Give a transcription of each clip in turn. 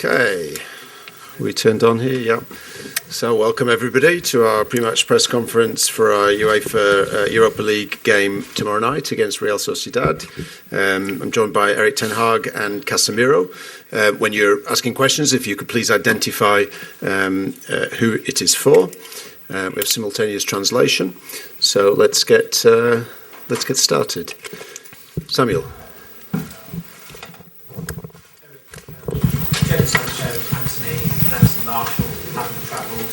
Okay, we turned on here, yeah. So welcome everybody to our pre-match press conference for our UEFA Europa League game tomorrow night against Real Sociedad. I'm joined by Erik Ten Hag and Casemiro. When you're asking questions, if you could please identify who it is for. We have simultaneous translation. So let's get started. Samuel. Marshall having travelled.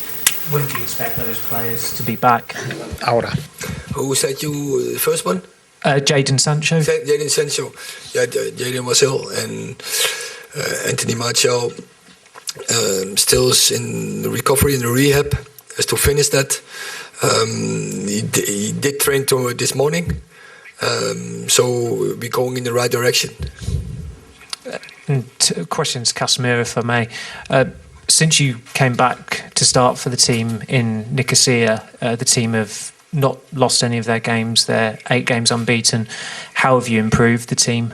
When do you expect those players to be back? Ahora. Who said you the first one? Jadon Sancho. Jadon Sancho. Yeah, Jadon was ill, and Anthony Martial still is in the recovery, in the rehab, has to finish that. He did train this morning, so we're going in the right direction. Questions, Casemiro, if I may. Since you came back to start for the team in Nicosia, the team have not lost any of their games. They're 8 games unbeaten. How have you improved the team?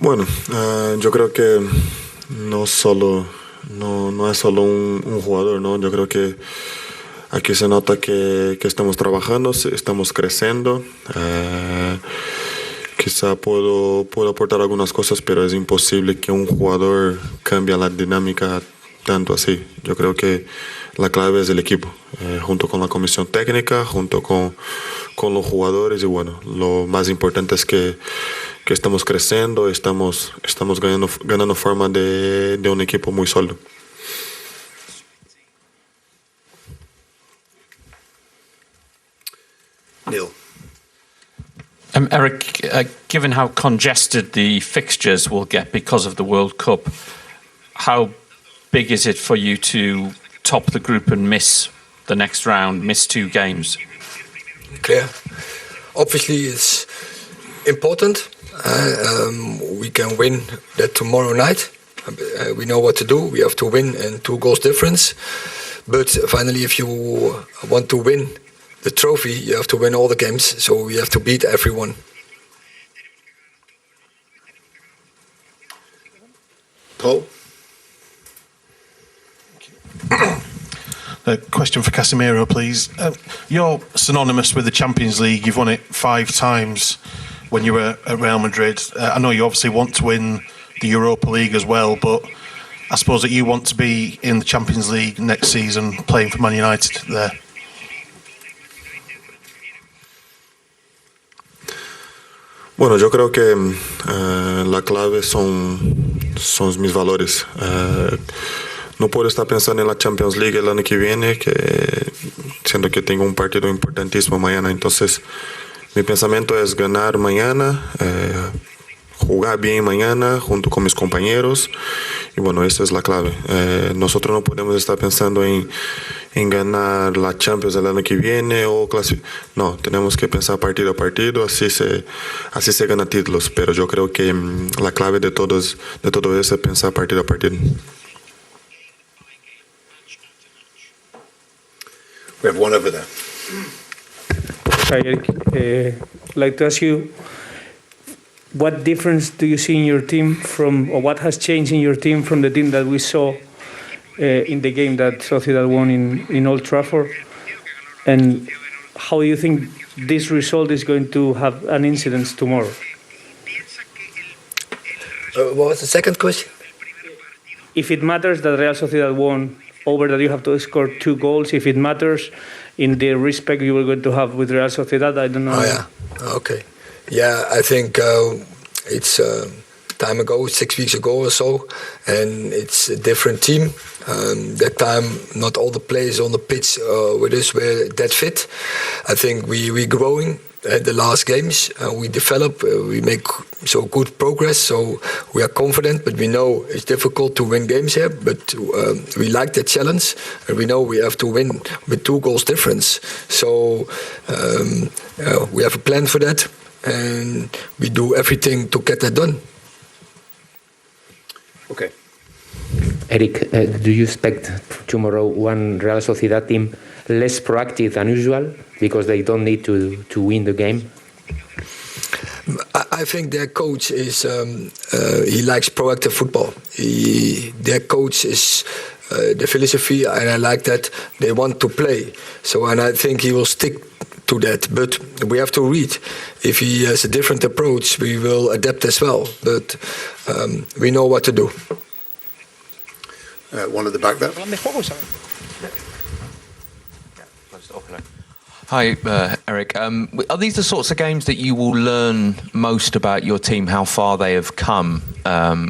Bueno, yo creo que no es solo un jugador, ¿no? Yo creo que aquí se nota que estamos trabajando, estamos creciendo. Quizá puedo aportar algunas cosas, pero es imposible que un jugador cambie la dinámica tanto así. Yo creo que la clave es el equipo, junto con la comisión técnica, junto con los jugadores. Y bueno, lo más importante es que estamos creciendo, estamos ganando forma de un equipo muy sólido. Neil. Erik, given how congested the fixtures will get because of the World Cup, how big is it for you to top the group and miss the next round, miss 2 games? Clear. Obviously, it's important. We can win that tomorrow night. We know what to do. We have to win and 2 goals difference. But finally, if you want to win the trophy, you have to win all the games, so we have to beat everyone. Paul? A question for Casemiro, please. You're synonymous with the Champions League. You've won it 5 times when you were at Real Madrid. I know you obviously want to win the Europa League as well, but I suppose that you want to be in the Champions League next season playing for Man United there. Bueno, yo creo que la clave son mis valores. No puedo estar pensando en la Champions League el año que viene, siendo que tengo un partido importantísimo mañana. Entonces, mi pensamiento es ganar mañana, jugar bien mañana junto con mis compañeros. Y bueno, esa es la clave. Nosotros no podemos estar pensando en ganar la Champions el año que viene o no, tenemos que pensar partido a partido, así se gana títulos, pero yo creo que la clave de todo eso es pensar partido a partido. We have one over there. Hi, Erik. I'd like to ask you, what difference do you see in your team or what has changed in your team from the team that we saw in the game that Sociedad won in Old Trafford? And how do you think this result is going to have an incidence tomorrow? What was the second question? If it matters that Real Sociedad won over that you have to score 2 goals, if it matters in the respect you were going to have with Real Sociedad, I don't know. Oh, yeah. Okay. Yeah, I think it's time ago, 6 weeks ago or so, and it's a different team. That time, not all the players on the pitch with us were that fit. I think we're growing at the last games. We develop, we make so good progress, so we are confident, but we know it's difficult to win games here, but we like the challenge, and we know we have to win with 2 goals difference. So we have a plan for that, and we do everything to get that done. Okay. Erik, do you expect tomorrow one Real Sociedad team less proactive than usual because they don't need to win the game? I think their coach is he likes proactive football. Their coach is the philosophy, and I like that they want to play. So, and I think he will stick to that. But we have to read. If he has a different approach, we will adapt as well. But we know what to do. One at the back there. Hi, Erik. Are these the sorts of games that you will learn most about your team, how far they have come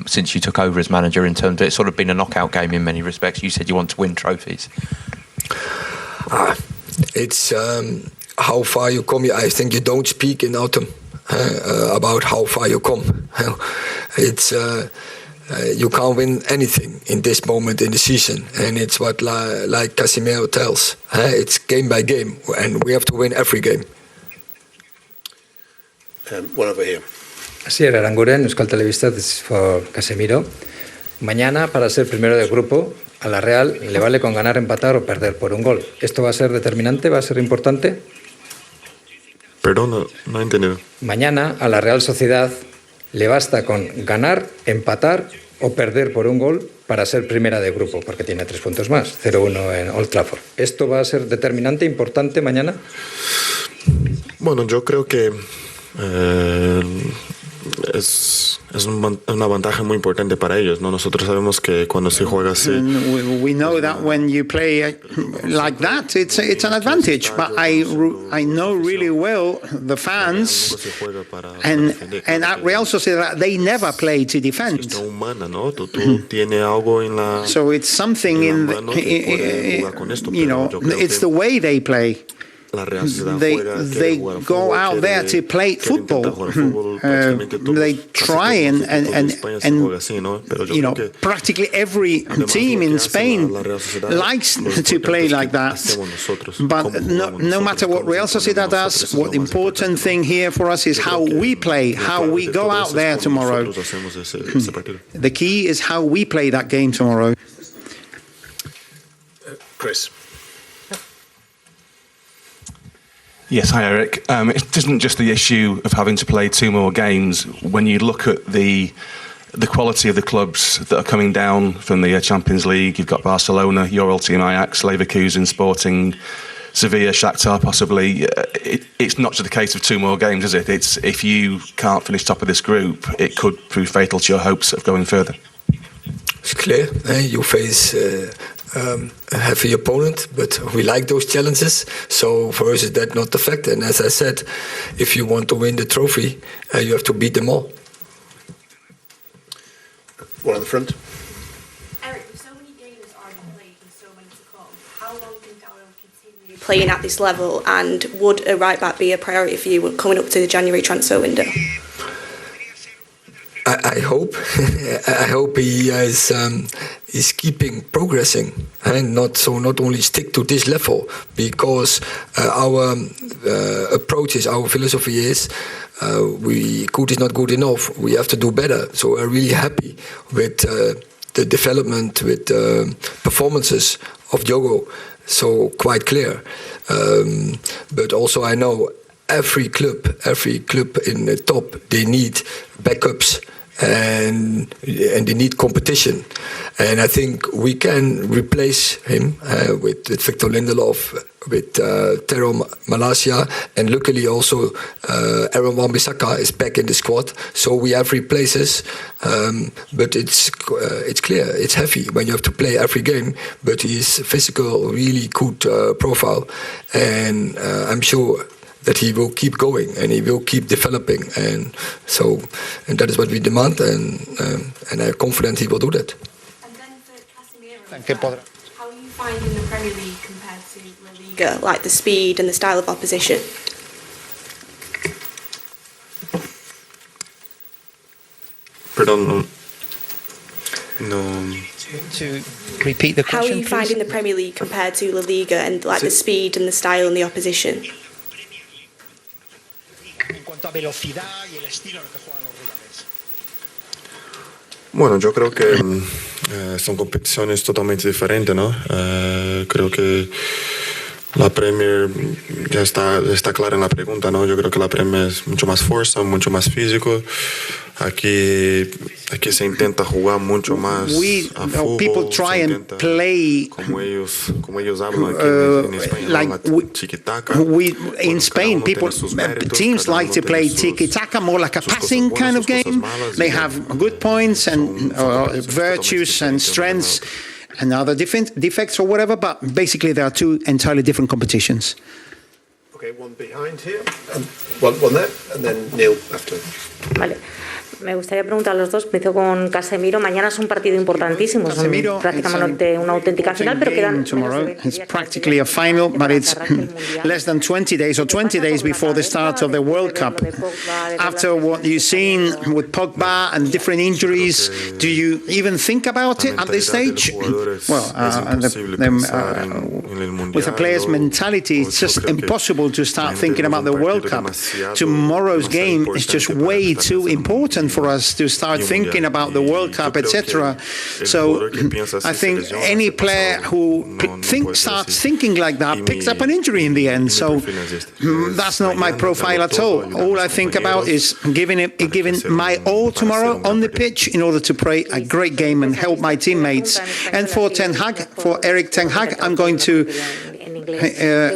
since you took over as manager, in terms of it's sort of been a knockout game in many respects? You said you want to win trophies. It's how far you come. I think you don't speak in autumn about how far you come. It's you can't win anything in this moment in the season, and it's what like Casemiro tells. It's game by game, and we have to win every game. One over here. Sí, Aranguren, Euskal Televista, this is for Casemiro. Mañana, para ser primero del grupo, a la Real le vale con ganar, empatar o perder por un gol. ¿Esto va a ser determinante? ¿Va a ser importante? Perdón, no he entendido. Mañana, a la Real Sociedad le basta con ganar, empatar o perder por un gol para ser primera de grupo, porque tiene 3 puntos más, 0-1 en Old Trafford. ¿Esto va a ser determinante, importante mañana? Bueno, yo creo que es una ventaja muy importante para ellos, ¿no? Nosotros sabemos que cuando se juega así, we know that when you play like that, it's an advantage. But I know really well the fans, and at Real Sociedad they never play to defend. So it's something in it's the way they play. They go out there to play football. They try and practically every team in Spain likes to play like that. But no matter what Real Sociedad does, what the important thing here for us is how we play, how we go out there tomorrow. The key is how we play that game tomorrow. Chris. Yes, hi Erik. It isn't just the issue of having to play 2 more games. When you look at the quality of the clubs that are coming down from the Champions League, you've got Barcelona, your old team Ajax, Leverkusen, Sporting, Sevilla, Shakhtar possibly. It's not just a case of 2 more games, is it? It's if you can't finish top of this group, it could prove fatal to your hopes of going further. It's clear. You face a heavy opponent, but we like those challenges. So for us, is that not the fact? And as I said, if you want to win the trophy, you have to beat them all. One at the front. Erik, with so many games already played and so many to come, how long can Dalot continue playing at this level? And would a right back be a priority for you coming up to the January transfer window? I hope. I hope he is keeping progressing, and not only stick to this level, because our approach is, our philosophy is, good is not good enough. We have to do better. So we're really happy with the development, with performances of Diogo. So quite clear. But also I know every club in the top, they need backups. And they need competition, and I think we can replace him with Victor Lindelof, with Tero Malacia, and luckily also Aaron Wan-Bissaka is back in the squad. So we have replaces, but it's clear, it's heavy when you have to play every game. But his physical, really good profile, and I'm sure that he will keep going and he will keep developing, and that is what we demand, and I'm confident he will do that. And then for Casemiro, how are you finding the Premier League compared to La Liga, like the speed and the style of opposition? Pardon, no. To repeat the question, how are you finding the Premier League compared to La Liga and like the speed and the style and the opposition? Bueno, yo creo que son competiciones totalmente diferentes, ¿no? Creo que La Premier ya está clara en la pregunta, ¿no? Yo creo que la Premier es mucho más fuerza, mucho más físico. Aquí se intenta jugar mucho más a fútbol. People try and play como ellos hablan aquí en España, like tiki-taka. In Spain, teams like to play tiki-taka, more like a passing kind of game. They have good points and virtues and strengths and other defects or whatever, but basically there are two entirely different competitions. Okay, one behind here, and one there, and then Neil after. Vale. Me gustaría preguntar a los dos, empiezo con Casemiro. Mañana es un partido importantísimo, es prácticamente una auténtica final, pero quedan It's practically a final, but it's less than 20 days or 20 days before the start of the World Cup. After what you've seen with Pogba and different injuries, do you even think about it at this stage? Well, with a player's mentality, it's just impossible to start thinking about the World Cup. Tomorrow's game is just way too important for us to start thinking about the World Cup, etc. So I think any player who starts thinking like that picks up an injury in the end. So that's not my profile at all. All I think about is giving my all tomorrow on the pitch in order to play a great game and help my teammates. And for Erik Ten Hag, I'm going to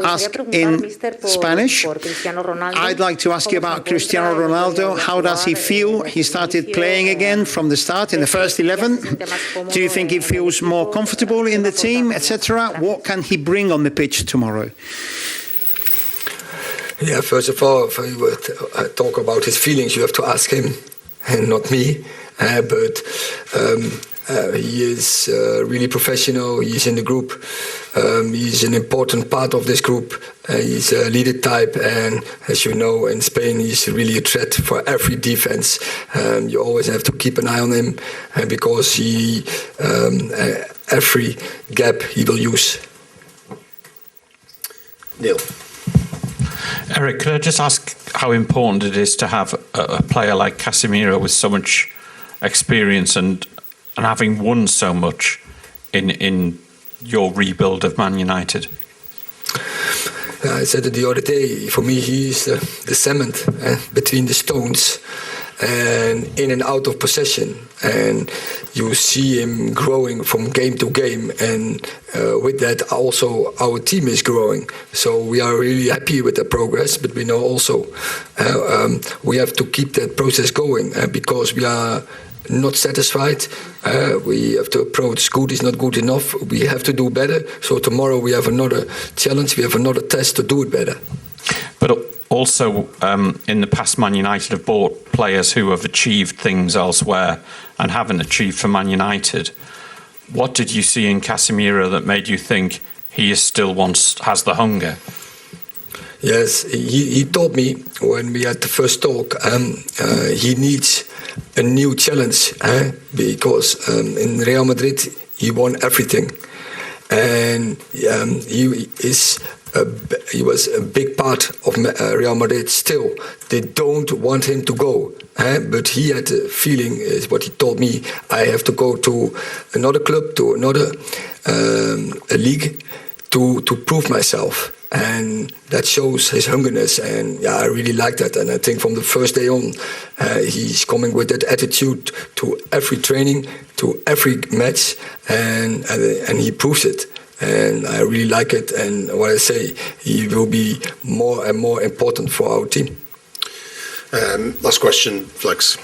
ask in Spanish. I'd like to ask you about Cristiano Ronaldo. How does he feel? He started playing again from the start in the first 11. Do you think he feels more comfortable in the team, etc.? What can he bring on the pitch tomorrow? Yeah, first of all, if you would talk about his feelings, you have to ask him and not me. But he is really professional. He's in the group. He's an important part of this group. He's a leader type, and as you know, in Spain, he's really a threat for every defense. You always have to keep an eye on him because he every gap he will use. Neil. Erik, could I just ask how important it is to have a player like Casemiro with so much experience and having won so much in your rebuild of Man United? I said it the other day, for me he's the cement between the stones and in and out of possession, and you see him growing from game to game, and with that also our team is growing, so we are really happy with the progress, but we know also we have to keep that process going because we are not satisfied. We have to approach good is not good enough. We have to do better. So tomorrow we have another challenge. We have another test to do it better. But also, in the past, Man United have bought players who have achieved things elsewhere and haven't achieved for Man United. What did you see in Casemiro that made you think he is still has the hunger? Yes, he told me when we had the first talk, he needs a new challenge because in Real Madrid he won everything, and he was a big part of Real Madrid still. They don't want him to go, but he had a feeling, is what he told me, I have to go to another club, to another a league to prove myself. And that shows his hungerness, and I really like that. And I think from the first day on, he's coming with that attitude to every training, to every match, and he proves it. And I really like it. And what I say, he will be more and more important for our team. Last question, Flex.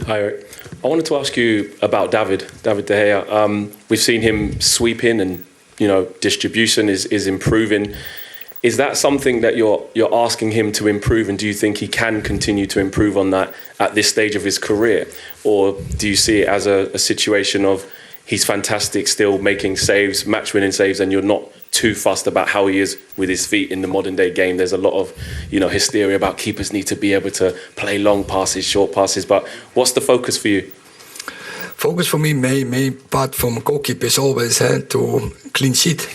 Hi, Erik. I wanted to ask you about David De Gea. We've seen him sweep in, and distribution is improving. Is that something that you're asking him to improve, and do you think he can continue to improve on that at this stage of his career? Or do you see it as a situation of he's fantastic, still making saves, match-winning saves, and you're not too fussed about how he is with his feet in the modern-day game? There's a lot of hysteria about keepers need to be able to play long passes, short passes, but what's the focus for you? Focus for me, main part from goalkeeper is always to clean sheet,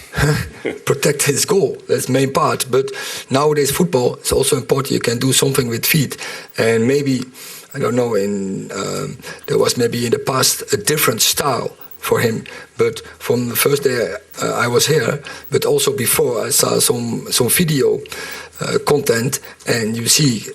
protect his goal. That's the main part. But nowadays football is also important. You can do something with feet, and maybe I don't know. There was maybe in the past a different style for him. But from the first day I was here, but also before, I saw some video content, and you see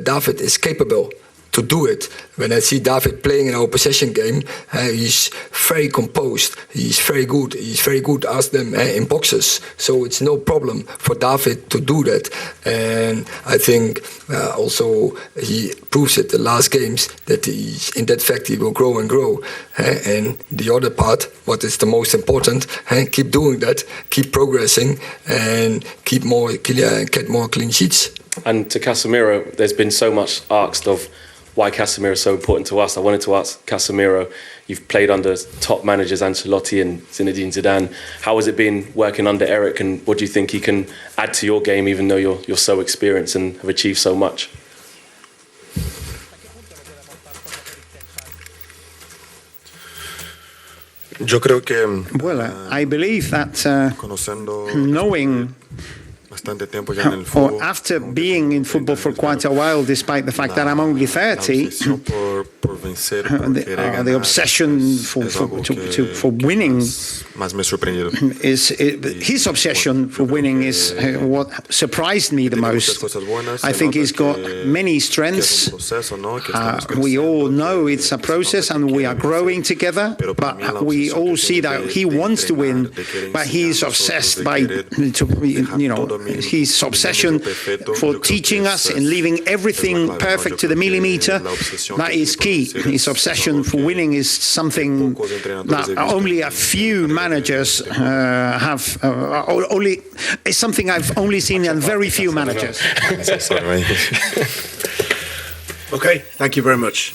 David is capable to do it. When I see David playing in our possession game, he's very composed, he's very good ask them in boxes, so it's no problem for David to do that. And I think also he proves it the last games that in that fact he will grow and grow. And the other part, what is the most important, keep doing that, keep progressing, and get more clean sheets. And to Casemiro, there's been so much asked of why Casemiro is so important to us. I wanted to ask Casemiro, you've played under top managers Ancelotti and Zinedine Zidane. How has it been working under Erik, and what do you think he can add to your game, even though you're so experienced and have achieved so much? Well, I believe that knowing or after being in football for quite a while, despite the fact that I'm only 30, the obsession for winning is his obsession for winning is what surprised me the most. I think he's got many strengths. We all know it's a process and we are growing together, but we all see that he wants to win, but he's obsessed by his obsession for teaching us and leaving everything perfect to the millimeter. That is key. His obsession for winning is something that only a few managers have. It's something I've only seen in very few managers. Okay, thank you very much.